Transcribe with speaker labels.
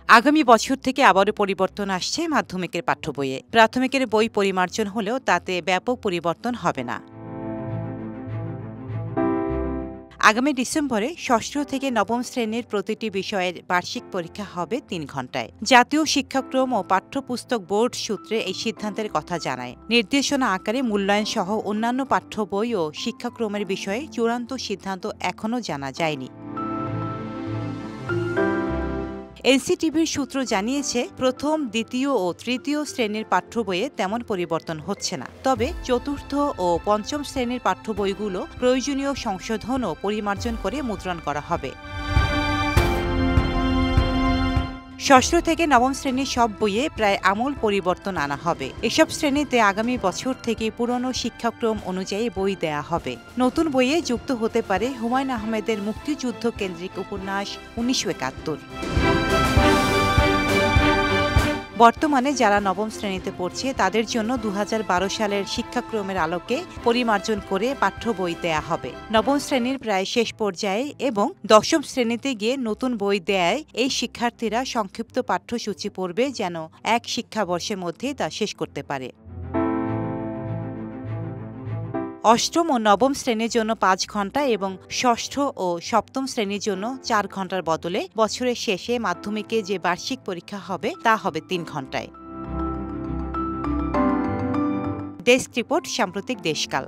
Speaker 1: আগামী বছর থেকে আবারও পরিবর্তন আসছে মাধ্যমিকের পাঠ্য বইয়ে। প্রাথমিকের বই পরিমার্জন হলেও তাতে ব্যাপক পরিবর্তন হবে না। আগামী ডিসেম্বরে ষষ্ঠ থেকে নবম শ্রেণীর প্রতিটি বিষয়ের বার্ষিক পরীক্ষা হবে ৩ ঘণ্টায়। জাতীয় শিক্ষাক্রম ও পাঠ্যপুস্তক বোর্ড সূত্রে এই সিদ্ধান্তের কথা জানায়। নির্দেশনা আকারে মূল্যায়ন সহ অন্যান্য পাঠ্য বই ও শিক্ষাক্রমের বিষয়ে চূড়ান্ত সিদ্ধান্ত এখনও জানা যায়নি। এনসিটিবির সূত্র জানিয়েছে, প্রথম, দ্বিতীয় ও তৃতীয় শ্রেণীর পাঠ্য বইয়ে তেমন পরিবর্তন হচ্ছে না। তবে চতুর্থ ও পঞ্চম শ্রেণীর পাঠ্য বইগুলো প্রয়োজনীয় সংশোধন ও পরিমার্জন করে মুদ্রণ করা হবে। ষষ্ঠ থেকে নবম শ্রেণীর সব বইয়ে প্রায় আমূল পরিবর্তন আনা হবে। এসব শ্রেণীতে আগামী বছর থেকে পুরনো শিক্ষাক্রম অনুযায়ী বই দেয়া হবে। নতুন বইয়ে যুক্ত হতে পারে হুমায়ূন আহমেদের মুক্তিযুদ্ধ কেন্দ্রিক উপন্যাস ১৯৭১। বর্তমানে যারা নবম শ্রেণীতে পড়ছে তাদের জন্য ২০১২ সালের শিক্ষাক্রমের আলোকে পরিমার্জন করে পাঠ্য বই দেয়া হবে। নবম শ্রেণীর প্রায় শেষ পর্যায়ে এবং দশম শ্রেণীতে গিয়ে নতুন বই দেয়ায় এই শিক্ষার্থীরা সংক্ষিপ্ত পাঠ্যসূচি পড়বে যেন এক শিক্ষাবর্ষের মধ্যে তা শেষ করতে পারে। অষ্টম ও নবম শ্রেণীর জন্য ৫ ঘণ্টা এবং ষষ্ঠ ও সপ্তম শ্রেণীর জন্য ৪ ঘণ্টার বদলে বছরের শেষে মাধ্যমিকে যে বার্ষিক পরীক্ষা হবে তা হবে ৩ ঘণ্টায়। ডেস্ক রিপোর্ট, সাম্প্রতিক দেশকাল।